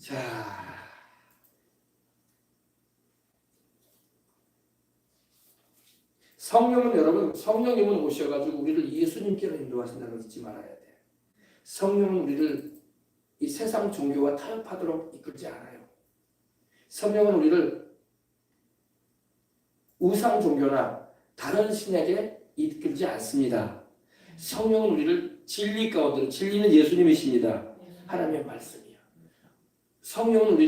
자, 성령은 여러분, 성령님은 오셔가지고 우리를 예수님께로 인도하신다는 걸 잊지 말아야 돼. 성령은 우리를 이 세상 종교와 타협하도록 이끌지 않아요. 성령은 우리를 우상 종교나 다른 신에게 이끌지 않습니다. 성령은 우리를 진리 가운데로, 진리는 예수님이십니다. 하나님의 말씀이요. 성령은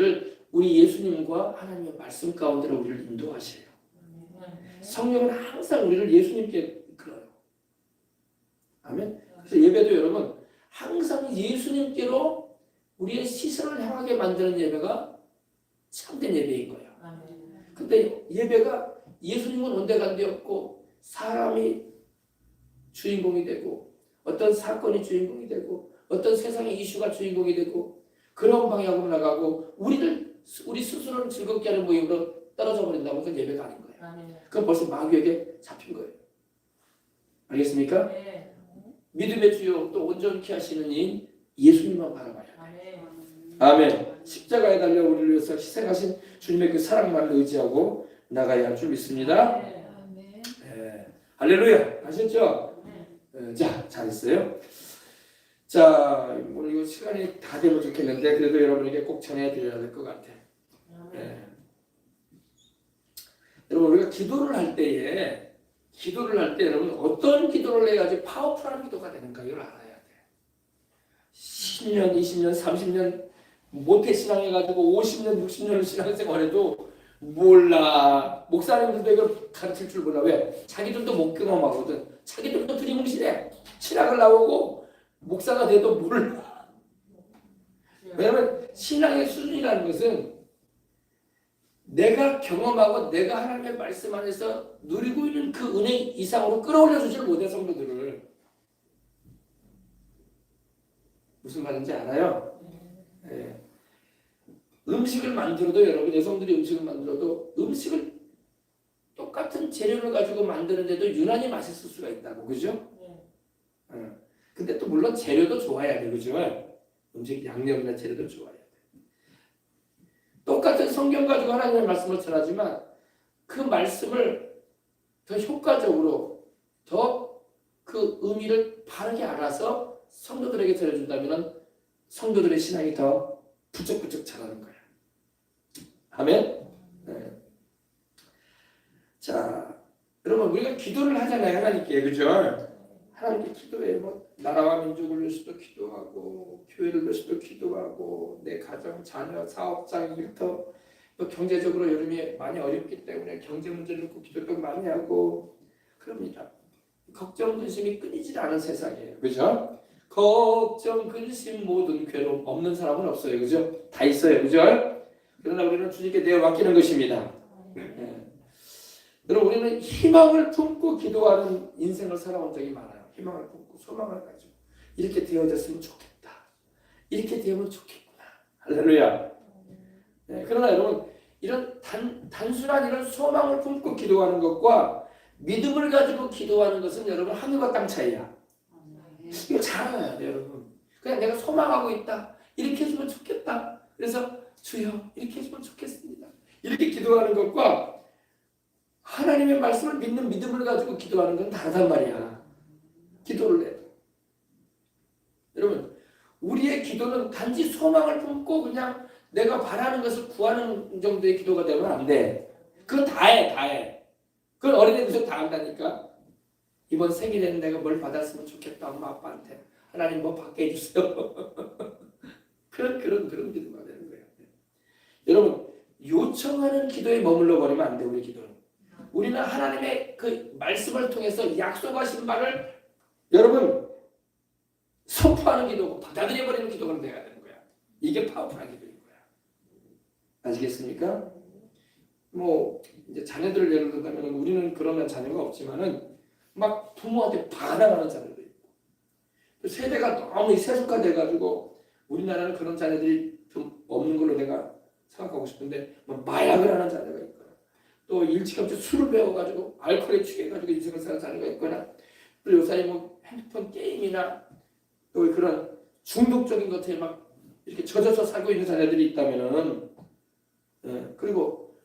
우리 예수님과 하나님의 말씀 가운데로 우리를 인도하셔요. 성령은 항상 우리를 예수님께 이끌어요. 아멘. 그래서 예배도 여러분 항상 예수님께로 우리의 시선을 향하게 만드는 예배가 참된 예배인 거예요. 근데 예배가 예수님은 온데간데 없고 사람이 주인공이 되고 어떤 사건이 주인공이 되고 어떤 세상의 이슈가 주인공이 되고 그런 방향으로 나가고 우리 스스로를 즐겁게 하는 모임으로 떨어져 버린다고 해서 예배가 아닌 거예요. 그건 벌써 마귀에게 잡힌 거예요. 알겠습니까? 네. 믿음의 주요 또 온전케 하시는 이 예수님만 바라봐야 돼요. 아멘. 십자가에 달려 우리를 위해서 희생하신 주님의 그 사랑만을 의지하고 나가야 할 줄 믿습니다. 네. 할렐루야. 아셨죠? 자, 잘했어요. 자, 오늘 이거 시간이 다 되면 좋겠는데 그래도 여러분에게 꼭 전해드려야 될 것 같아. 네. 여러분 우리가 기도를 할 때 여러분 어떤 기도를 해야지 파워풀한 기도가 되는가 이걸 알아야 돼. 10년, 20년, 30년 모태 신앙해가지고 50년, 60년 신앙생활해도 몰라. 목사님들도 이걸 가르칠 줄 몰라. 왜? 자기들도 못 경험하거든. 자기들도 두리뭉실해. 신학을 나오고 목사가 돼도 몰라. 왜냐면 신앙의 수준이라는 것은 내가 경험하고 내가 하나님의 말씀 안에서 누리고 있는 그 은혜 이상으로 끌어올려 주지를 못해 성도들을. 무슨 말인지 알아요? 네. 음식을 만들어도 여러분 여성들이 음식을 만들어도 음식을 똑같은 재료를 가지고 만드는데도 유난히 맛있을 수가 있다고. 그죠? 근데 또 물론 재료도 좋아야 돼. 그죠? 음식 양념이나 재료도 좋아야 돼. 똑같은 성경 가지고 하나님의 말씀을 전하지만 그 말씀을 더 효과적으로 더 그 의미를 바르게 알아서 성도들에게 전해준다면 성도들의 신앙이 더 부쩍부쩍 자라는 거야. 아멘? 네. 자, 여러분 우리가 기도를 하잖아요. 하나님께. 그죠? 하나님께 기도해. 뭐 나라와 민족을 위해서도 기도하고 교회를 위해서도 기도하고 내 가정, 자녀, 사업장, 일터 또 경제적으로 요즘에 많이 어렵기 때문에 경제 문제를 놓고 기도도 많이 하고 그럽니다. 걱정, 근심이 끊이질 않은 세상이에요. 그죠? 걱정, 근심, 모든 괴로움 없는 사람은 없어요. 그죠? 다 있어요. 그죠? 그러나 우리는 주님께 내어 맡기는 것입니다. 네. 여러분 우리는 희망을 품고 기도하는 인생을 살아온 적이 많아요. 희망을 품고 소망을 가지고 이렇게 되어졌으면 좋겠다. 이렇게 되면 좋겠구나. 할렐루야. 네. 그러나 여러분 이런 단순한 이런 소망을 품고 기도하는 것과 믿음을 가지고 기도하는 것은 여러분 하늘과 땅 차이야. 이거 잘 알아야 돼요, 여러분. 그냥 내가 소망하고 있다. 이렇게 해주면 좋겠다. 그래서 주여 이렇게 해주면 좋겠습니다. 이렇게 기도하는 것과 하나님의 말씀을 믿는 믿음을 가지고 기도하는 건 다르단 말이야. 기도를 해도. 여러분 우리의 기도는 단지 소망을 품고 그냥 내가 바라는 것을 구하는 정도의 기도가 되면 안 돼. 그건 다 해. 그건 어린애들도 다 한다니까. 이번 생일에는 내가 뭘 받았으면 좋겠다. 엄마 아빠한테. 하나님 뭐 받게 해주세요. 그런 기도가 되는 거예요. 여러분 요청하는 기도에 머물러 버리면 안 돼. 우리 기도는. 우리는 하나님의 그 말씀을 통해서 약속하신 바를 여러분 선포하는 기도고 받아들여버리는 기도가 돼야 되는 거야. 이게 파워풀한 기도인 거야. 아시겠습니까? 뭐 이제 자녀들을 예를 들면 우리는 그러면 자녀가 없지만은 막 부모한테 반항하는 자녀도 있고 세대가 너무 세속화돼가지고 우리나라는 그런 자녀들이 좀 없는 걸로 내가 생각하고 싶은데 뭐 마약을 하는 자녀가 있거나 또 일찌감치 술을 배워가지고 알코올에 취해가지고 인생을 사는 자녀가 있거나 또 요새 뭐 핸드폰 게임이나 또 그런 중독적인 것에 막 이렇게 젖어서 살고 있는 자녀들이 있다면은, 그리고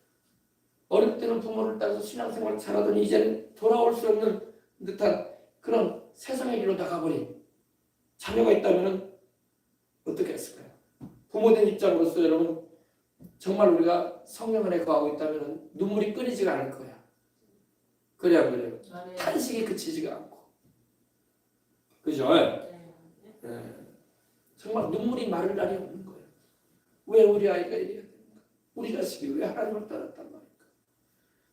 어릴 때는 부모를 따라서 신앙생활을 잘하더니 이제는 돌아올 수 없는 듯한 그런 세상의 길로 나가버린 자녀가 있다면은 어떻게 했을까요? 부모된 입장으로서 여러분 정말 우리가 성령 안에 거하고 있다면 눈물이 끊이지가 않을 거야. 그래 안 그래요? 탄식이 그치지가 않고. 그죠? 정말 눈물이 마를 날이 없는 거예요. 왜 우리 아이가 이래야 되는가? 우리 자식이 왜 하나님을 떠났단 말일까?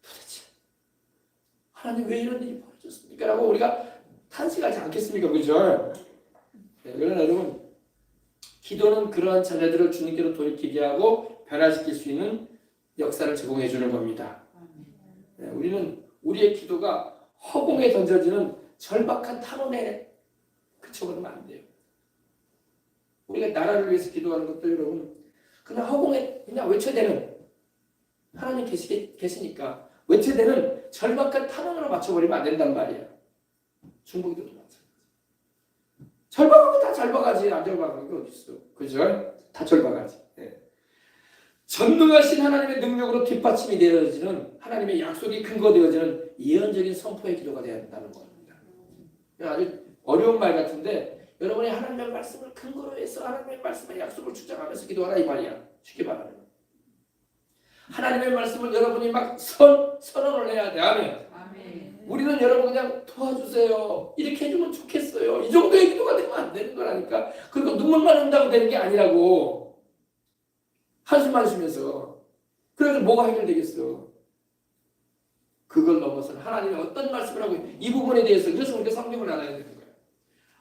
도대체 하나님 왜 이런 일이 벌어졌습니까? 라고 우리가 탄식하지 않겠습니까? 그죠? 그러나 여러분 기도는 그러한 자녀들을 주님께로 돌이키게 하고 변화시킬 수 있는 역사를 제공해 주는 겁니다. 우리는 우리의 기도가 허공에 던져지는 절박한 탐험에 그쳐버리면 안 돼요. 우리가 나라를 위해서 기도하는 것도 여러분 그냥 허공에 그냥 외쳐대는 하나님 계시니까 외쳐대는 절박한 탐험으로 맞춰버리면 안 된단 말이에요. 중보기도도 마찬가지. 절박하면 다 절박하지 안 절박한 게 어디 있어? 그죠? 다 절박하지. 전능하신 하나님의 능력으로 뒷받침이 되어지는 하나님의 약속이 근거되어지는 예언적인 선포의 기도가 되어야 된다는 겁니다. 아주 어려운 말 같은데 여러분이 하나님의 말씀을 근거로 해서 하나님의 말씀의 약속을 주장하면서 기도하라 이 말이야. 쉽게 말하면 하나님의 말씀을 여러분이 막 선언을 해야 돼. 아멘. 우리는 여러분 그냥 도와주세요 이렇게 해주면 좋겠어요 이 정도의 기도가 되면 안 되는 거라니까. 그리고 눈물만 흘린다고 되는 게 아니라고. 한숨만 쉬면서 그래서 뭐가 해결되겠어. 그걸 넘어서는 하나님이 어떤 말씀을 하고 이 부분에 대해서 그래서 우리가 성경을 알아야 되는 거예요.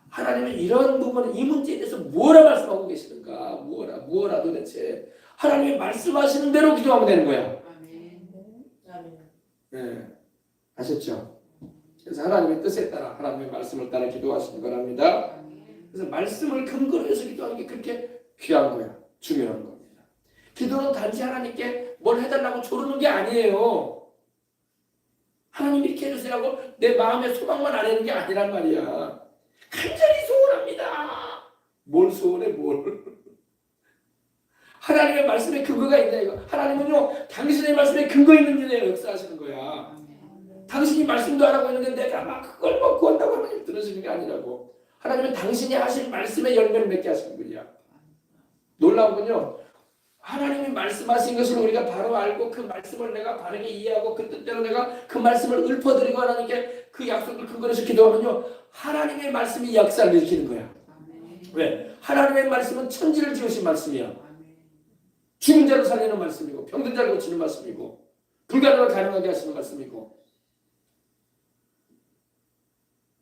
하나님은 이런 부분 이 문제에 대해서 뭐라 말씀하고 계시는가. 무엇라 도대체 하나님이 말씀하시는 대로 기도하면 되는 거야. 네. 아셨죠? 그래서 하나님의 뜻에 따라 하나님의 말씀을 따라 기도하시는 거랍니다. 그래서 말씀을 근거로 해서 기도하는 게 그렇게 귀한 거야. 중요한 겁니다. 기도는 단지 하나님께 뭘 해달라고 조르는 게 아니에요. 하나님 이렇게 해주세요 하고 내 마음의 소망만 아내는 게 아니란 말이야. 간절히 소원합니다. 뭘 소원해 뭘. 하나님의 말씀에 근거가 있냐 이거. 하나님은요 당신의 말씀에 근거 있는 일에 역사하시는 거야. 당신이 말씀도 안 하고 있는데 내가 막 그걸 뭐 구한다고 하나님 들으시는 게 아니라고. 하나님은 당신이 하신 말씀의 열매를 맺게 하시는 거야. 놀라운 건요. 하나님이 말씀하신 것을 우리가 바로 알고 그 말씀을 내가 바르게 이해하고 그 뜻대로 내가 그 말씀을 읊어드리고 하나님께 그 약속을 근거로 해서 기도하면요. 하나님의 말씀이 역사를 일으키는 거야. 왜? 하나님의 말씀은 천지를 지으신 말씀이야. 죽은 자를 살리는 말씀이고 병든 자를 고치는 말씀이고 불가능을 가능하게 하시는 말씀이고.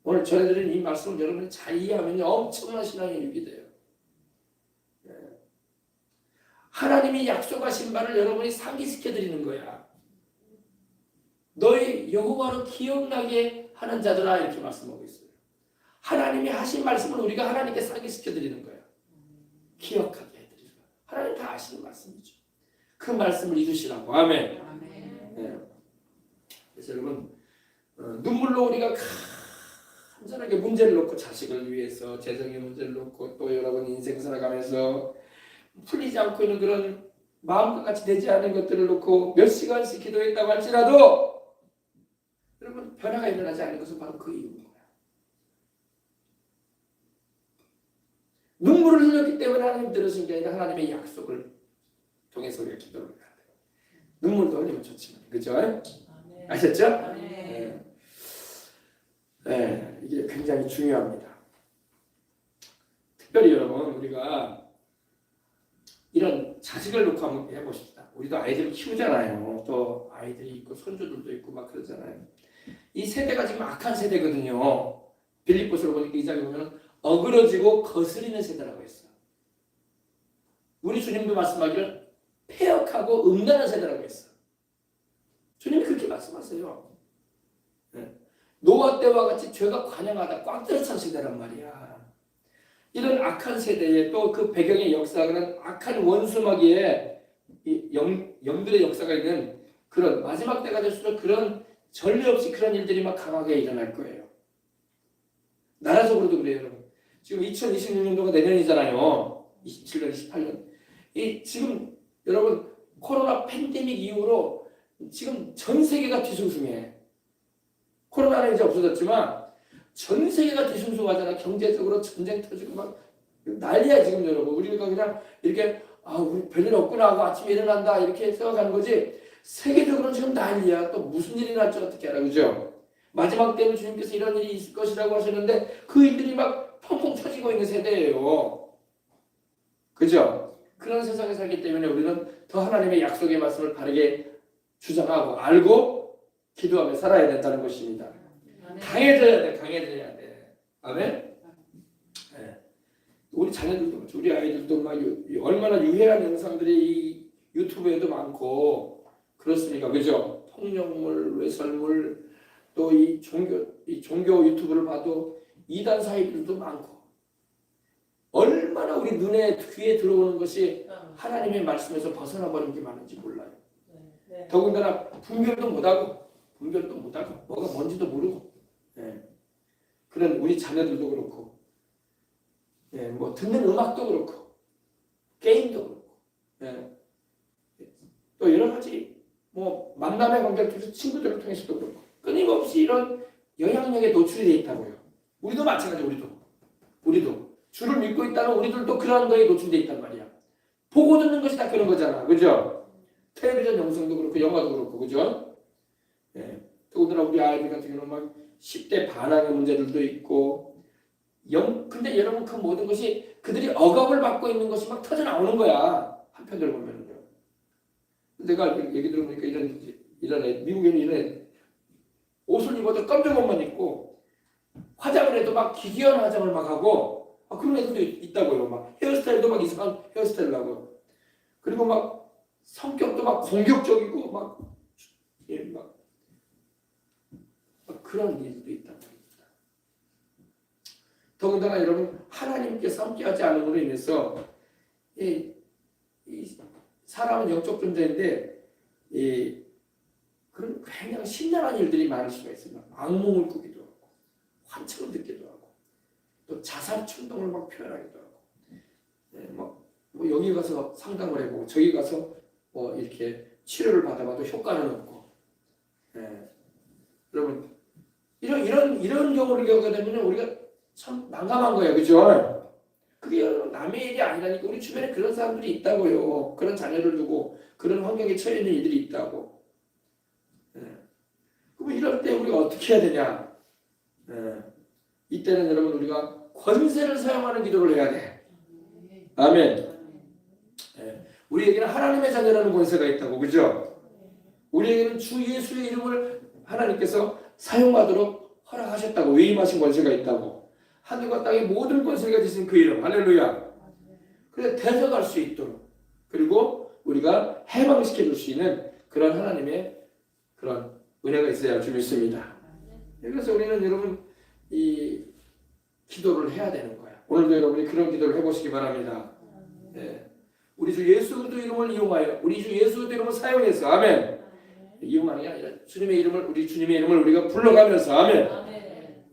오늘 저희들은 이 말씀을 여러분이 잘 이해하면 엄청난 신앙의 일이 돼요. 하나님이 약속하신 바를 여러분이 상기시켜드리는 거야. 너희 여호와로 기억나게 하는 자들아 이렇게 말씀하고 있어요. 하나님이 하신 말씀을 우리가 하나님께 상기시켜드리는 거야. 기억하게 해드리는 거야. 하나님 다 아시는 말씀이죠. 그 말씀을 잊으시라고. 아멘. 네. 그래서 여러분 눈물로 우리가 간절하게 문제를 놓고 자식을 위해서 재정의 문제를 놓고 또 여러분 인생 살아가면서 풀리지 않고 있는 그런 마음과 같이 되지 않은 것들을 놓고 몇 시간씩 기도했다고 할지라도 여러분 변화가 일어나지 않는 것은 바로 그 이유인 거야. 눈물을 흘렸기 때문에 하나님 들으신 게 아니라 하나님의 약속을 통해서 우리가 기도를 해야 돼요. 눈물도 흘리면 좋지만 그죠? 아셨죠? 네, 이게 굉장히 중요합니다. 특별히 여러분 우리가 이런 자식을 놓고 한번 해보십시다. 우리도 아이들을 키우잖아요. 또 아이들이 있고 손주들도 있고 막 그러잖아요. 이 세대가 지금 악한 세대거든요. 빌립보서로 보니까 이 장에 보면 어그러지고 거스리는 세대라고 했어요. 우리 주님도 말씀하기를 폐역하고 음란한 세대라고 했어요. 주님이 그렇게 말씀하세요. 네. 노아 때와 같이 죄가 관영하다 꽉 들어찬 세대란 말이야. 이런 악한 세대에 또 그 배경의 역사는 악한 원수마귀의 영들의 역사가 있는 그런 마지막 때가 될수록 그런 전례 없이 그런 일들이 막 강하게 일어날 거예요. 나라적으로도 그래요, 여러분. 지금 2026년도가 내년이잖아요. 27년, 28년. 이 지금 여러분 코로나 팬데믹 이후로 지금 전 세계가 뒤숭숭해. 코로나는 이제 없어졌지만 전 세계가 뒤숭숭하잖아. 경제적으로 전쟁 터지고 막 난리야 지금 여러분. 우리가 그냥 이렇게 우리 별일 없구나 하고 아침에 일어난다 이렇게 생각하는 거지. 세계적으로 지금 난리야. 또 무슨 일이 날지 어떻게 알아, 그죠? 마지막 때는 주님께서 이런 일이 있을 것이라고 하셨는데 그 일들이 막 펑펑 터지고 있는 세대예요. 그죠? 그런 세상에 살기 때문에 우리는 더 하나님의 약속의 말씀을 바르게 주장하고 알고 기도하며 살아야 된다는 것입니다. 강해져야 돼. 강해져야 돼. 아멘? 네. 우리 자녀들도 우리 아이들도 막 얼마나 유해한 영상들이 이 유튜브에도 많고 그렇습니까? 그죠? 폭력물, 외설물 또 이 종교 유튜브를 봐도 이단 사이들도 많고 얼마나 우리 눈에 귀에 들어오는 것이 하나님의 말씀에서 벗어나 버린 게 많은지 몰라요. 더군다나 분별도 못하고 뭐가 뭔지도 모르고 그런 우리 자녀들도 그렇고 뭐 듣는 음악도 그렇고 게임도 그렇고 또 여러 가지 뭐 만남의 관계를 통해서 친구들을 통해서도 그렇고 끊임없이 이런 영향력에 노출이 돼 있다고요. 우리도 마찬가지. 우리도 주를 믿고 있다는 우리들도 그런 거에 노출돼 있단 말이야. 보고 듣는 것이 다 그런 거잖아. 그죠? 텔레비전 영상도 그렇고 영화도 그렇고 그죠? 더군다나 우리 아이들 같은 경우는 막 10대 반항의 문제들도 있고 근데 여러분 그 모든 것이 그들이 억압을 받고 있는 것이 막 터져 나오는 거야. 한편으로 보면은요. 내가 얘기 들어보니까 이런 애, 미국에는 이런 애 옷을 입어도 검정 옷만 입고 화장을 해도 막 기괴한 화장을 막 하고 그런 애들도 있다고요. 막 헤어스타일도 막 이상한 헤어스타일을 하고 그리고 막 성격도 막 공격적이고 막 그런 일도 있단 말입니다. 더군다나 여러분 하나님께서 함께하지 않음으로 인해서 이 사람은 영적 존재인데 그런 굉장히 심란한 일들이 많을 수가 있습니다. 악몽을 꾸기도 하고 환청을 듣기도 하고 또 자살 충동을 막 표현하기도 하고 뭐 여기 가서 상담을 해보고 저기 가서 뭐 이렇게 치료를 받아봐도 효과는 없고 여러분 이런 경우를 겪게 되면 우리가 참 난감한 거예요. 그죠? 그게 남의 일이 아니라니까. 우리 주변에 그런 사람들이 있다고요. 그런 자녀를 두고 그런 환경에 처해 있는 이들이 있다고. 그럼 이럴 때 우리가 어떻게 해야 되냐? 이때는 여러분 우리가 권세를 사용하는 기도를 해야 돼. 아멘. 우리에게는 하나님의 자녀라는 권세가 있다고. 그죠? 우리에게는 주 예수의 이름을 하나님께서 사용하도록 허락하셨다고. 위임하신 권세가 있다고. 하늘과 땅의 모든 권세가 지신 그 이름. 할렐루야. 그래서 대적할 수 있도록 그리고 우리가 해방시켜 줄 수 있는 그런 하나님의 그런 은혜가 있어야 할 줄 믿습니다. 그래서 우리는 여러분 이 기도를 해야 되는 거야. 오늘도 여러분이 그런 기도를 해보시기 바랍니다. 우리 주 예수 그리스도 이름을 이용하여 우리 주 예수 그리스도 이름을 사용해서 아멘. 이용하는 게 아니라 우리 주님의 이름을 우리가 불러가면서 아멘.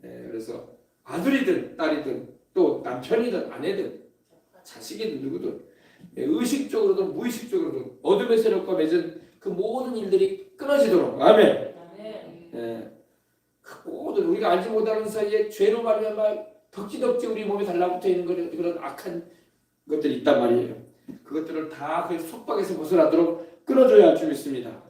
그래서 아들이든 딸이든 또 남편이든 아내든 자식이든 누구든 의식적으로든 무의식적으로든 어둠의 세력과 맺은 그 모든 일들이 끊어지도록 아멘. 그 모든 우리가 알지 못하는 사이에 죄로 말미암아 덕지덕지 우리 몸에 달라붙어 있는 그런 악한 것들이 있단 말이에요. 그것들을 다 그 속박에서 벗어나도록 끊어줘야 할 줄 믿습니다.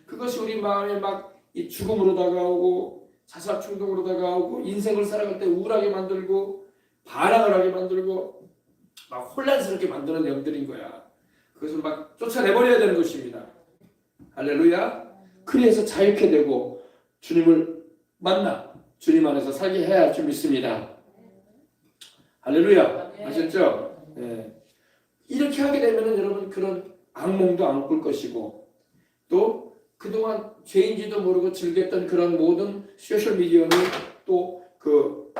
그것이 우리 마음에 막 이 죽음으로 다가오고 자살 충동으로 다가오고 인생을 살아갈 때 우울하게 만들고 반항을 하게 만들고 막 혼란스럽게 만드는 영들인 거야. 그것을 막 쫓아내버려야 되는 것입니다. 할렐루야. 그래서 자유케 되고 주님을 만나 주님 안에서 살게 해야 할 줄 믿습니다. 할렐루야. 아셨죠? 이렇게 하게 되면 여러분 그런 악몽도 안 꿀 것이고 또 그동안 죄인지도 모르고 즐겼던 그런 모든 소셜미디어는 또 그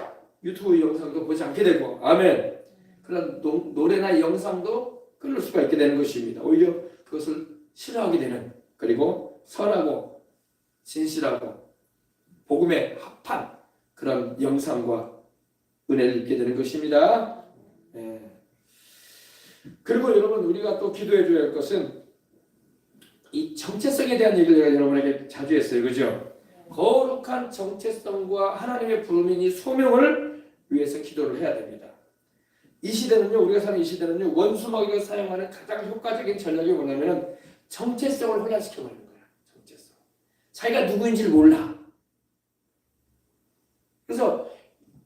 유튜브 영상도 보지 않게 되고 아멘. 그런 노래나 영상도 끊을 수가 있게 되는 것입니다. 오히려 그것을 싫어하게 되는 그리고 선하고 진실하고 복음에 합한 그런 영상과 은혜를 입게 되는 것입니다. 그리고 여러분 우리가 또 기도해 줘야 할 것은 이 정체성에 대한 얘기를 제가 여러분에게 자주 했어요. 그죠? 거룩한 정체성과 하나님의 부르민 이 소명을 위해서 기도를 해야 됩니다. 이 시대는요, 우리가 사는 이 시대는요, 원수마귀가 사용하는 가장 효과적인 전략이 뭐냐면은 정체성을 혼란시켜버리는 거야. 정체성. 자기가 누구인지를 몰라. 그래서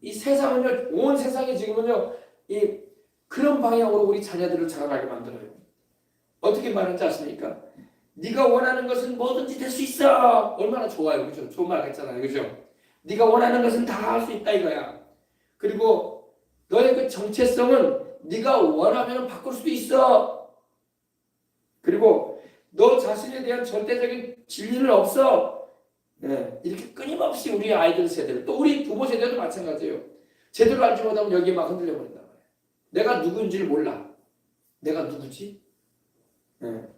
이 세상은요, 온 세상이 지금은요, 이 그런 방향으로 우리 자녀들을 자라나게 만들어요. 어떻게 말하는지 아십니까? 네가 원하는 것은 뭐든지 될 수 있어. 얼마나 좋아요, 그죠? 좋은 말 같잖아요, 그죠? 네가 원하는 것은 다 할 수 있다 이거야. 그리고 너의 그 정체성은 네가 원하면 바꿀 수도 있어. 그리고 너 자신에 대한 절대적인 진리는 없어. 네, 이렇게 끊임없이 우리 아이들 세대를, 또 우리 부모 세대도 마찬가지예요. 제대로 알지 못하면 여기에 막 흔들려 버린단 말이에요. 내가 누구인지를 몰라. 내가 누구지? 네.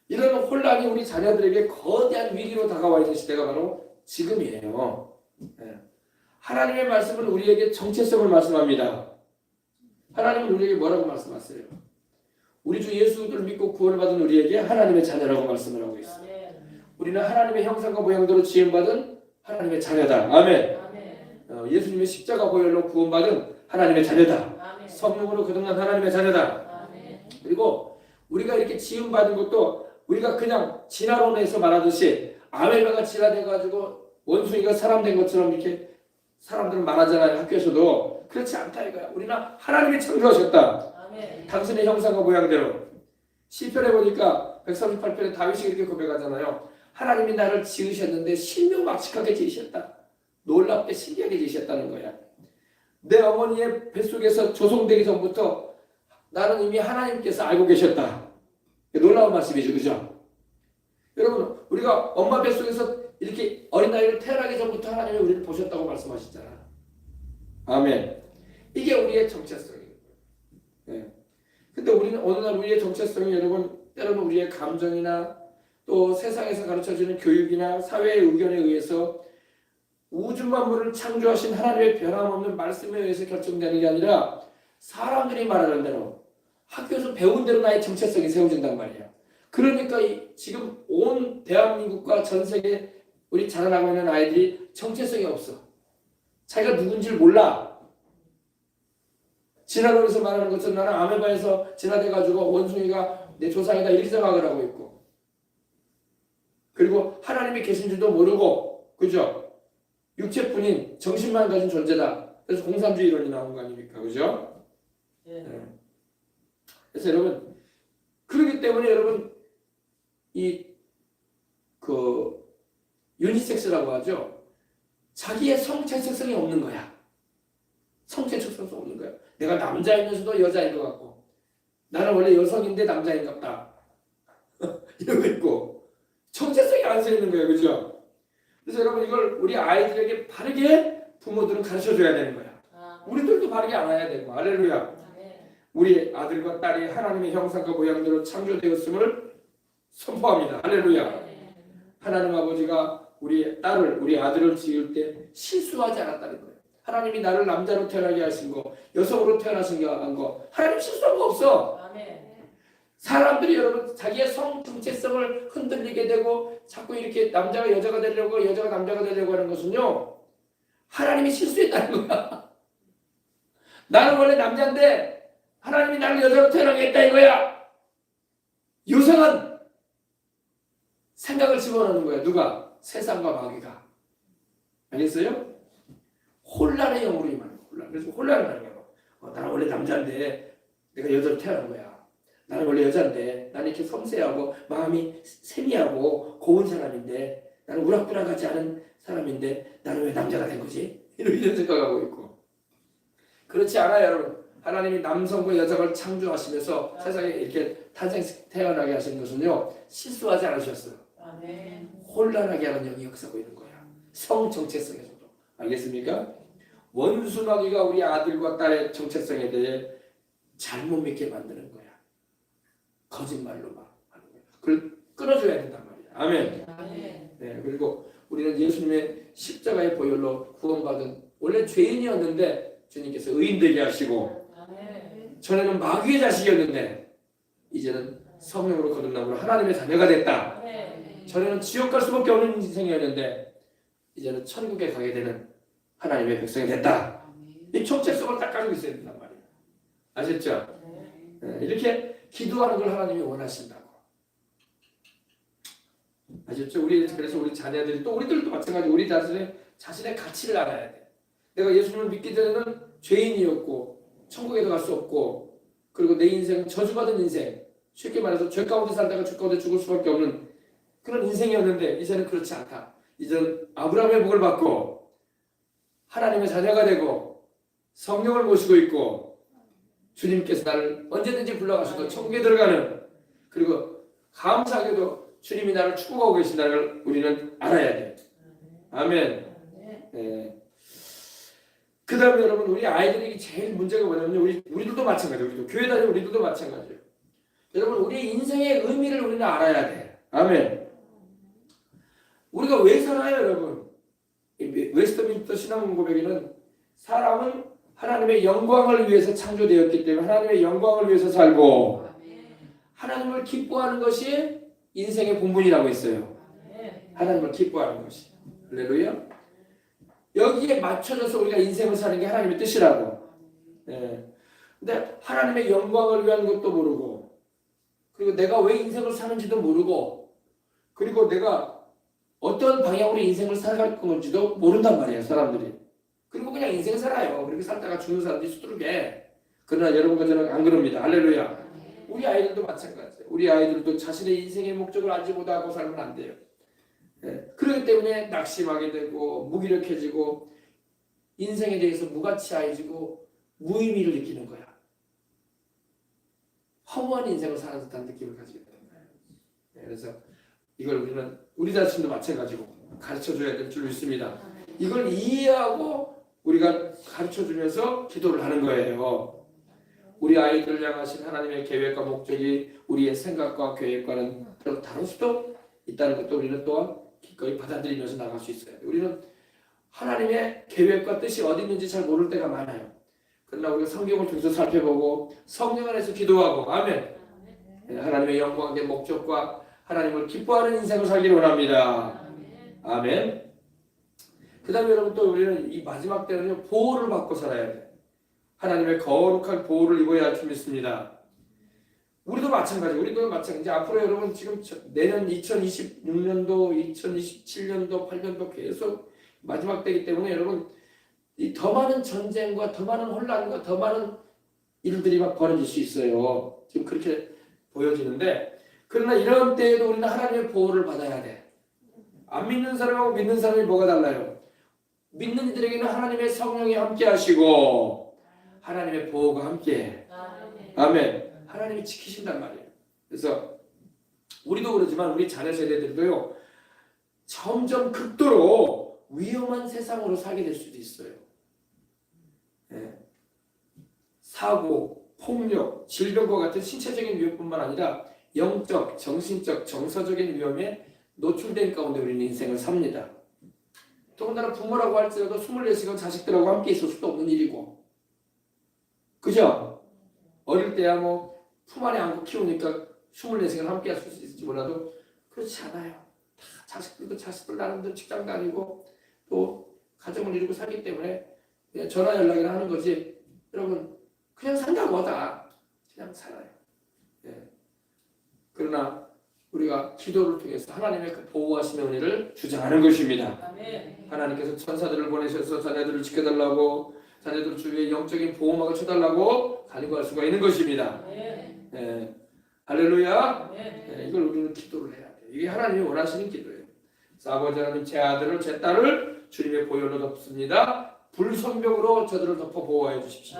이런 혼란이 우리 자녀들에게 거대한 위기로 다가와 있는 시대가 바로 지금이에요. 네. 하나님의 말씀은 우리에게 정체성을 말씀합니다. 하나님은 우리에게 뭐라고 말씀하세요? 우리 주 예수를 믿고 구원을 받은 우리에게 하나님의 자녀라고 말씀을 하고 있어요. 우리는 하나님의 형상과 모양대로 지음받은 하나님의 자녀다. 아멘. 예수님의 십자가 보혈로 구원받은 하나님의 자녀다. 성령으로 거듭난 하나님의 자녀다. 그리고 우리가 이렇게 지음받은 것도 우리가 그냥 진화론에서 말하듯이 아멜바가 진화돼가지고 원숭이가 사람 된 것처럼 이렇게 사람들은 말하잖아요. 학교에서도. 그렇지 않다 이거야. 우리는 하나님이 창조하셨다. 당신의 형상과 모양대로. 시편에 보니까 138편에 다윗이 이렇게 고백하잖아요. 하나님이 나를 지으셨는데 신묘막측하게 지으셨다. 놀랍게 신기하게 지으셨다는 거야. 내 어머니의 뱃속에서 조성되기 전부터 나는 이미 하나님께서 알고 계셨다. 놀라운 말씀이죠. 그죠? 여러분 우리가 엄마 뱃속에서 이렇게 어린아이를 태어나기 전부터 하나님이 우리를 보셨다고 말씀하셨잖아. 아멘. 이게 우리의 정체성이에요. 네. 근데 우리는 어느 날 우리의 정체성이 여러분 때로는 우리의 감정이나 또 세상에서 가르쳐주는 교육이나 사회의 의견에 의해서 우주 만물을 창조하신 하나님의 변함없는 말씀에 의해서 결정되는 게 아니라 사람들이 말하는 대로 학교에서 배운 대로 나의 정체성이 세워진단 말이야. 그러니까 지금 온 대한민국과 전 세계 우리 자라나고 있는 아이들이 정체성이 없어. 자기가 누군지를 몰라. 진화론에서 말하는 것처럼 나는 아메바에서 진화돼가지고 원숭이가 내 조상이다 이렇게 생각을 하고 있고, 그리고 하나님이 계신 줄도 모르고, 그죠? 육체뿐인 정신만 가진 존재다. 그래서 공산주의 이론이 나온 거 아닙니까? 그죠? 네. 그래서 여러분, 그렇기 때문에 여러분, 유니섹스라고 하죠. 자기의 성체성이 없는 거야. 성체성이 없는 거야. 내가 남자이면서도 여자인 것 같고, 나는 원래 여성인데 남자인 것 같다. 이러고 있고, 정체성이 안 서 있는 거예요. 그죠? 그래서 여러분 이걸 우리 아이들에게 바르게 부모들은 가르쳐줘야 되는 거야. 우리들도 바르게 알아야 되고. 할렐루야. 우리 아들과 딸이 하나님의 형상과 모양대로 창조되었음을 선포합니다. 할렐루야. 하나님 아버지가 우리 딸을, 우리 아들을 지을 때 실수하지 않았다는 거예요. 하나님이 나를 남자로 태어나게 하신 거, 여성으로 태어나신 거, 하나님 실수한 거 없어. 사람들이 여러분 자기의 성 정체성을 흔들리게 되고 자꾸 이렇게 남자가 여자가 되려고, 여자가 남자가 되려고 하는 것은요, 하나님이 실수했다는 거야. 나는 원래 남자인데 하나님이 나를 여자로 태어나게 했다 이거야. 유성은 생각을 집어넣는 거야. 누가? 세상과 마귀가. 알겠어요? 혼란의 영으로 임하는 거야. 혼란. 그래서 혼란을 하는 거야. 나는 원래 남자인데 내가 여자로 태어난 거야. 나는 원래 여자인데 나는 이렇게 섬세하고 마음이 세미하고 고운 사람인데, 나는 우락부락하지 않은 사람인데 나는 왜 남자가 된 거지? 이런 생각하고 있고. 그렇지 않아요, 여러분. 하나님이 남성과 여성을 창조하시면서 세상에 이렇게 태어나게 하신 것은요, 실수하지 않으셨어요. 혼란하게 하는 영이 역사하고 있는 거야. 성 정체성에서도. 알겠습니까? 원수마귀가 우리 아들과 딸의 정체성에 대해 잘못 믿게 만드는 거야. 거짓말로 막 하는 거야. 그걸 끊어줘야 된단 말이야. 아멘. 네, 그리고 우리는 예수님의 십자가의 보혈로 구원받은, 원래 죄인이었는데 주님께서 의인 되게 하시고, 전에는 마귀의 자식이었는데 이제는 성령으로 거듭남으로 하나님의 자녀가 됐다. 전에는 지옥 갈 수밖에 없는 인생이었는데 이제는 천국에 가게 되는 하나님의 백성이 됐다. 이 정체성을 딱 가지고 있어야 된단 말이에요. 아셨죠? 이렇게 기도하는 걸 하나님이 원하신다고. 아셨죠? 그래서 우리 자녀들이 또 우리들도 마찬가지로 우리 자신의 가치를 알아야 돼. 내가 예수님을 믿기 전에는 죄인이었고 천국에도 갈 수 없고 그리고 내 인생은 저주받은 인생, 쉽게 말해서 죄 가운데 살다가 죄 가운데 죽을 수밖에 없는 그런 인생이었는데 이제는 그렇지 않다. 이제는 아브라함의 복을 받고 하나님의 자녀가 되고 성령을 모시고 있고 주님께서 나를 언제든지 불러가셔도 천국에 들어가는, 그리고 감사하게도 주님이 나를 축복하고 계신다는 우리는 알아야 돼요. 아멘. 네. 그 다음에 여러분, 우리 아이들이 제일 문제가 뭐냐면요, 우리들도 마찬가지예요. 우리도 교회 다니는 우리들도 마찬가지예요. 여러분, 우리 인생의 의미를 우리는 알아야 돼. 아멘. 우리가 왜 살아요, 여러분? 웨스트민스터 신앙 고백에는 사람은 하나님의 영광을 위해서 창조되었기 때문에 하나님의 영광을 위해서 살고 하나님을 기뻐하는 것이 인생의 본분이라고 했어요. 하나님을 기뻐하는 것이. 할렐루야. 여기에 맞춰져서 우리가 인생을 사는 게 하나님의 뜻이라고. 근데 하나님의 영광을 위한 것도 모르고, 그리고 내가 왜 인생을 사는지도 모르고, 그리고 내가 어떤 방향으로 인생을 살아갈 건지도 모른단 말이에요, 사람들이. 그리고 그냥 인생 살아요. 그렇게 살다가 죽는 사람들이 수두룩해. 그러나 여러분과 저는 안 그럽니다. 할렐루야. 우리 아이들도 마찬가지예요. 우리 아이들도 자신의 인생의 목적을 알지 못하고 살면 안 돼요. 그렇기 때문에 낙심하게 되고 무기력해지고 인생에 대해서 무가치해지고 무의미를 느끼는 거야. 허무한 인생을 사는 듯한 느낌을 가지게 되는 거예요. 그래서 이걸 우리는 우리 자신도 마찬가지고 가르쳐줘야 될 줄 믿습니다. 이걸 이해하고 우리가 가르쳐주면서 기도를 하는 거예요. 우리 아이들을 향하신 하나님의 계획과 목적이 우리의 생각과 계획과는 다를 수도 있다는 것도 우리는 또한 기꺼이 받아들이면서 나갈 수 있어요. 우리는 하나님의 계획과 뜻이 어디 있는지 잘 모를 때가 많아요. 그러나 우리가 성경을 통해서 살펴보고 성령 안에서 기도하고, 아멘. 하나님의 영광된 목적과 하나님을 기뻐하는 인생을 살기를 원합니다. 아멘. 그 다음에 여러분, 또 우리는 이 마지막 때는요, 보호를 받고 살아야 돼요. 하나님의 거룩한 보호를 입어야 할 줄 믿습니다. 우리도 마찬가지. 이제 앞으로 여러분 지금 내년 2026년도, 2027년도, 8년도 계속 마지막 때이기 때문에 여러분 이 더 많은 전쟁과 더 많은 혼란과 더 많은 일들이 막 벌어질 수 있어요. 지금 그렇게 보여지는데, 그러나 이런 때에도 우리는 하나님의 보호를 받아야 돼. 안 믿는 사람하고 믿는 사람이 뭐가 달라요? 믿는 이들에게는 하나님의 성령이 함께 하시고 하나님의 보호가 함께. 아멘. 하나님이 지키신단 말이에요. 그래서 우리도 그러지만 우리 자녀 세대들도요, 점점 극도로 위험한 세상으로 살게 될 수도 있어요. 사고, 폭력, 질병과 같은 신체적인 위험뿐만 아니라 영적, 정신적, 정서적인 위험에 노출된 가운데 우리는 인생을 삽니다. 더군다나 부모라고 할지라도 24시간 자식들하고 함께 있을 수도 없는 일이고, 그죠? 어릴 때야 뭐 품 안에 안고 키우니까 24시간 함께 할 수 있을지 몰라도 그렇지 않아요. 다 자식들 나름대로 직장 다니고 또 가정을 이루고 살기 때문에 그냥 전화 연락이나 하는 거지, 여러분 그냥 산다고 하다 그냥 살아요. 그러나 우리가 기도를 통해서 하나님의 그 보호하심의 은혜를 주장하는 것입니다. 아멘. 하나님께서 천사들을 보내셔서 자녀들을 지켜달라고, 자녀들 주위에 영적인 보호막을 쳐달라고 간구할 수가 있는 것입니다. 할렐루야. 이걸 우리는 기도를 해야 돼요. 이게 하나님이 원하시는 기도예요. 아버지 하나님, 제 아들을 제 딸을 주님의 보혈로 덮습니다. 불성벽으로 저들을 덮어 보호해 주십시오.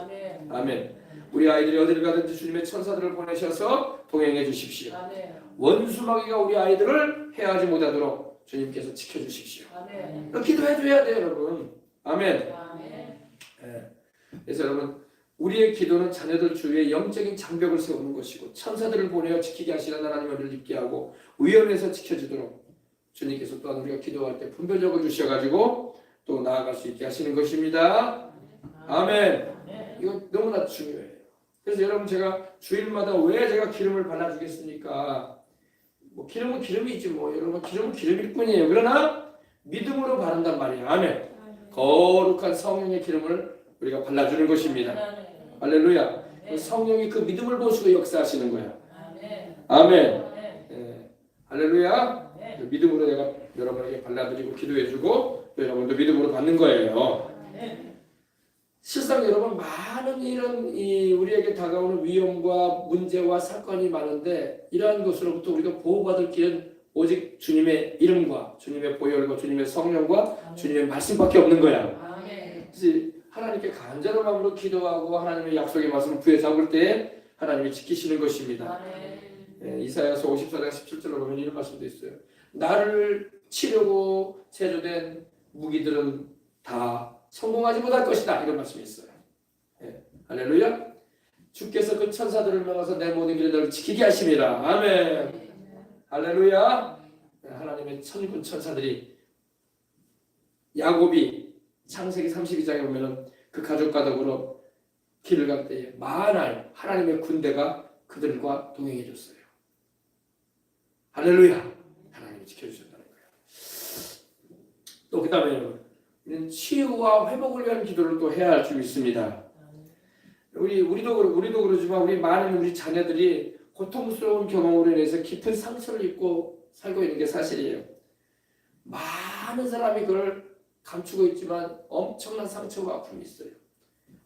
아멘. 우리 아이들이 어디를 가든지 주님의 천사들을 보내셔서 동행해 주십시오. 원수 마귀가 우리 아이들을 해하지 못하도록 주님께서 지켜주십시오. 기도해 줘야 돼요, 여러분. 아멘. 그래서 여러분, 우리의 기도는 자녀들 주위에 영적인 장벽을 세우는 것이고 천사들을 보내어 지키게 하시는 하나님의 은혜를 입게 하고 위험에서 지켜주도록 주님께서 또한 우리가 기도할 때 분별력을 주셔가지고 또 나아갈 수 있게 하시는 것입니다. 아멘. 이거 너무나 중요해요. 그래서 여러분 제가 주일마다 왜 제가 기름을 발라주겠습니까? 뭐 기름은 기름이지 뭐 여러분 기름은 기름일 뿐이에요. 그러나 믿음으로 바른단 말이에요. 아멘. 거룩한 성령의 기름을 우리가 발라주는 것입니다. 할렐루야. 성령이 그 믿음을 보시고 역사하시는 거야. 아멘. 예. 할렐루야. 그 믿음으로 내가 여러분에게 발라드리고 기도해주고 또 여러분도 믿음으로 받는 거예요. 실상 여러분 많은 이런 우리에게 다가오는 위험과 문제와 사건이 많은데 이러한 것으로부터 우리가 보호받을 길은 오직 주님의 이름과 주님의 보혈과 주님의 성령과 주님의 말씀밖에 없는 거야. 그래서 하나님께 간절한 마음으로 기도하고 하나님의 약속의 말씀을 부여잡을 때 하나님이 지키시는 것입니다. 이사야서 54장 17절로 보면 이런 말씀도 있어요. 나를 치려고 제조된 무기들은 다 성공하지 못할 것이다. 이런 말씀이 있어요. 할렐루야. 주께서 그 천사들을 명하서 내 모든 길에 너를 지키게 하심이라. 아멘. 할렐루야. 하나님의 천군 천사들이 야곱이 창세기 32장에 보면은 그 가족과 더불어 길을 갈 때에 만할 하나님의 군대가 그들과 동행해 줬어요. 할렐루야. 하나님이 지켜주셨다는 거예요. 또 그 다음에 우리는 치유와 회복을 위한 기도를 또 해야 할 줄 믿습니다. 우리도 그러지만 우리 자녀들이 고통스러운 경험으로 인해서 깊은 상처를 입고 살고 있는 게 사실이에요. 많은 사람이 그걸 감추고 있지만 엄청난 상처와 아픔이 있어요.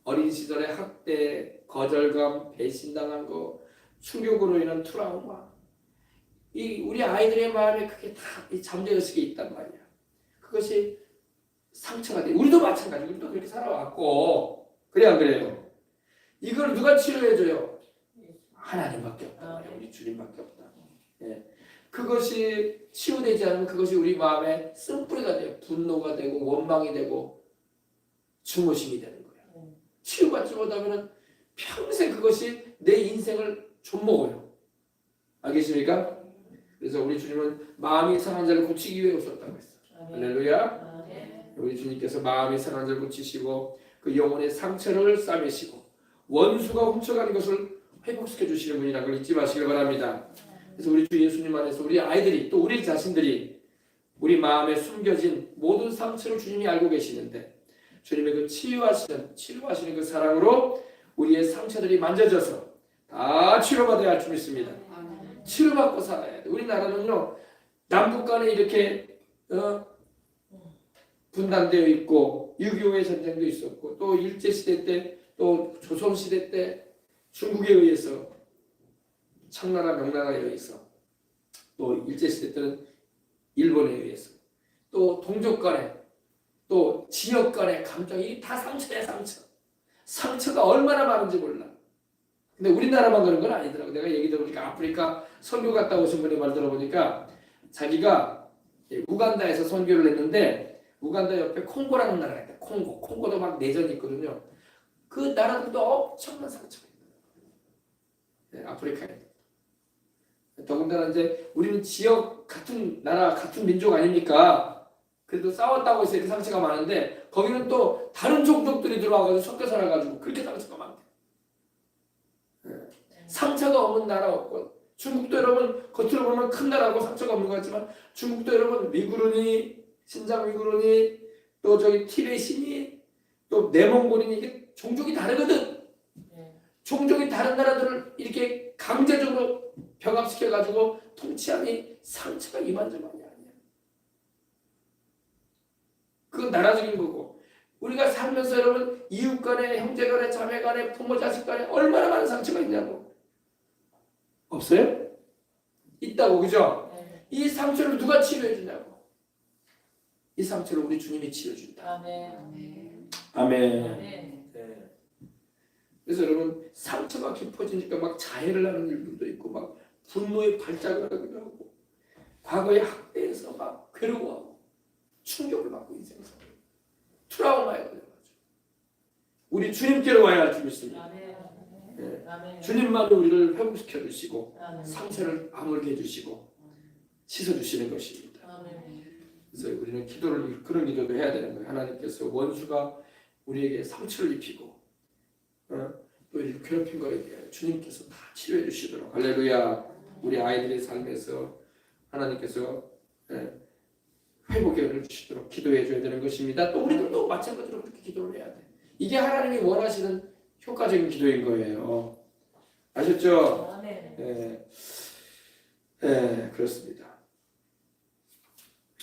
어린 시절에 학대, 거절감, 배신당한 거, 충격으로 인한 트라우마. 우리 아이들의 마음에 그게 다 잠재의식에 있단 말이야. 그것이 상처가 돼. 우리도 마찬가지. 우리도 그렇게 살아왔고. 그래 안 그래요? 이걸 누가 치료해줘요? 하나님밖에 없다. 우리 주님밖에 없다. 예. 그것이 치유되지 않으면 그것이 우리 마음에 쓴뿌리가 돼요. 분노가 되고 원망이 되고 증오심이 되는 거예요. 치유받지 못하면 평생 그것이 내 인생을 좀먹어요. 알겠습니까? 그래서 우리 주님은 마음이 상한 자를 고치기 위해 오셨다고 했어요. 할렐루야. 우리 주님께서 마음이 상한 자를 고치시고 그 영혼의 상처를 싸매시고 원수가 훔쳐가는 것을 회복시켜 주시는 분이라는 걸 잊지 마시길 바랍니다. 그래서 우리 주 예수님 안에서 우리 아이들이 또 우리 자신들이 우리 마음에 숨겨진 모든 상처를 주님이 알고 계시는데 주님의 그 치유하시는 그 사랑으로 우리의 상처들이 만져져서 다 치료받아야 할 줄 믿습니다. 치료받고 살아야 돼. 우리나라는요 남북 간에 이렇게 분단되어 있고 6.25의 전쟁도 있었고 또 일제시대 때 또 조선시대 때 중국에 의해서 청나라 명나라에 의해서 또 일제시대 때는 일본에 의해서 또 동족 간에 또 지역 간의 감정이 다 상처야. 상처가 얼마나 많은지 몰라. 근데 우리나라만 그런 건 아니더라고. 내가 얘기 들어보니까 아프리카 선교 갔다 오신 분의 말 들어보니까 자기가 우간다에서 선교를 했는데 우간다 옆에 콩고라는 나라가 있다. 콩고도 막 내전이 있거든요. 그 나라들도 엄청난 상처가 있다. 아프리카에. 더군다나 이제 우리는 지역 같은 나라 같은 민족 아닙니까? 그래도 싸웠다고 해서 이렇게 상처가 많은데 거기는 또 다른 종족들이 들어와가지고 섞여 살아가지고 그렇게 상처가 많대. 상처가 없는 나라 없고 중국도 여러분 겉으로 보면 큰 나라고 상처가 없는 것 같지만 중국도 여러분 위구르니 신장 위구르니 또 저기 티베시니 또 내몽골이니 이게 종족이 다르거든. 종족이 다른 나라들을 이렇게 강제적으로 병합시켜가지고 통치하니 상처가 이만저만이 아니야. 그건 나라적인 거고 우리가 살면서 여러분 이웃 간에 형제 간에 자매 간에 부모 자식 간에 얼마나 많은 상처가 있냐고. 없어요? 있다고. 그죠? 이 상처를 누가 치료해 주냐고. 이 상처를 우리 주님이 치료준다. 아멘. 네. 그래서 여러분 상처가 깊어지니까 막 자해를 하는 일들도 있고 막 분노의 발작을 하기도 하고 과거의 학대에서 막 괴로워하고 충격을 받고 인생에서 트라우마에 걸려가지고 우리 주님께로 와야 할 줄 믿습니다. 네. 주님만이 우리를 회복시켜 주시고 상처를 아물게 해주시고 씻어주시는 것입니다. 그래서 우리는 그런 기도도 해야 되는 거예요. 하나님께서 원수가 우리에게 상처를 입히고 또 이 괴롭힌 거에 대해 주님께서 다 치료해 주시도록 할렐루야. 우리 아이들의 삶에서 하나님께서 회복의 은혜를 주시도록 기도해 줘야 되는 것입니다. 또 우리들도 마찬가지로 그렇게 기도를 해야 돼. 이게 하나님이 원하시는 효과적인 기도인 거예요. 아셨죠? 네. 네, 그렇습니다.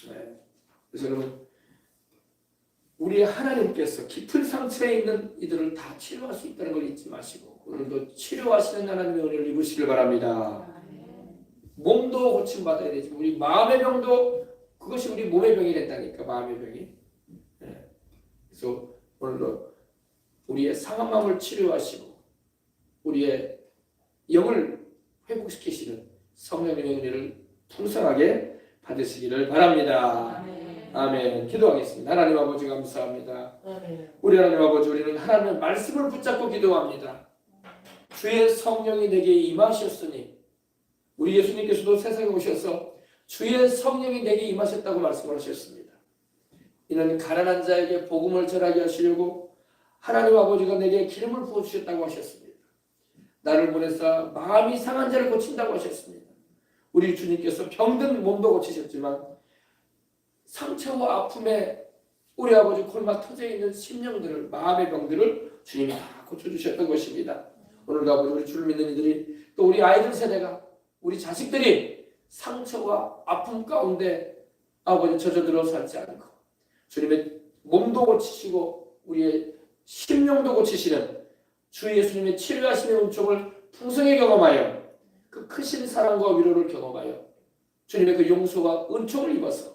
네. 그래서 여러분, 우리 하나님께서 깊은 상처에 있는 이들을 다 치료할 수 있다는 걸 잊지 마시고 오늘도 치료하시는 하나님의 은혜를 입으시길 바랍니다. 몸도 고침받아야 되지. 우리 마음의 병도 그것이 우리 몸의 병이 된다니까. 마음의 병이. 네. 그래서 오늘도 우리의 상한 마음을 치료하시고 우리의 영을 회복시키시는 성령님의 은혜를 풍성하게 받으시기를 바랍니다. 아멘. 기도하겠습니다. 하나님 아버지 감사합니다. 우리 하나님 아버지, 우리는 하나님의 말씀을 붙잡고 기도합니다. 주의 성령이 내게 임하셨으니, 우리 예수님께서도 세상에 오셔서 주의 성령이 내게 임하셨다고 말씀을 하셨습니다. 이는 가난한 자에게 복음을 전하게 하시려고 하나님 아버지가 내게 기름을 부어주셨다고 하셨습니다. 나를 보내사 마음이 상한 자를 고친다고 하셨습니다. 우리 주님께서 병든 몸도 고치셨지만 상처와 아픔에 우리 아버지 골마 터져 있는 심령들을, 마음의 병들을 주님이 다 고쳐주셨던 것입니다. 오늘도 아버지, 우리 주를 믿는 이들이, 또 우리 아이들 세대가, 우리 자식들이 상처와 아픔 가운데 아버지 젖어들어 살지 않고 주님의 몸도 고치시고 우리의 심령도 고치시는 주 예수님의 치료하시는 은총을 풍성히 경험하여 그 크신 사랑과 위로를 경험하여 주님의 그 용서와 은총을 입어서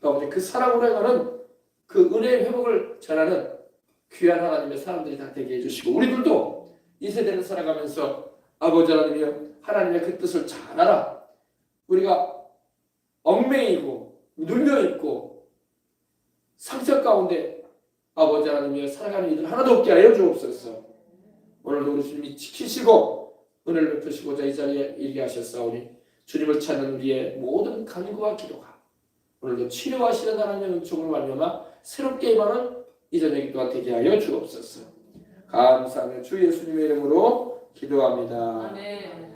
아버지 그 사랑으로 행하는 그 은혜의 회복을 전하는 귀한 하나님의 사람들이 다 되게 해주시고 우리들도 이 세대를 살아가면서 아버지 하나님이여 하나님의 그 뜻을 잘 알아 우리가 얽매이고 눌려있고 상처 가운데 아버지 하나님이여 살아가는 이들 하나도 없게 하여 주옵소서. 오늘도 우리 주님이 지키시고 은혜를 베푸시고자 이 자리에 일게 하셨사오니 주님을 찾는 우리의 모든 간구와 기도가 오늘도 치료하시는 하나님의 은총을 완료하며 새롭게 임하는 이 저녁 또한 되게 하여 주옵소서. 감사하며 주 예수님의 이름으로 기도합니다. 아멘.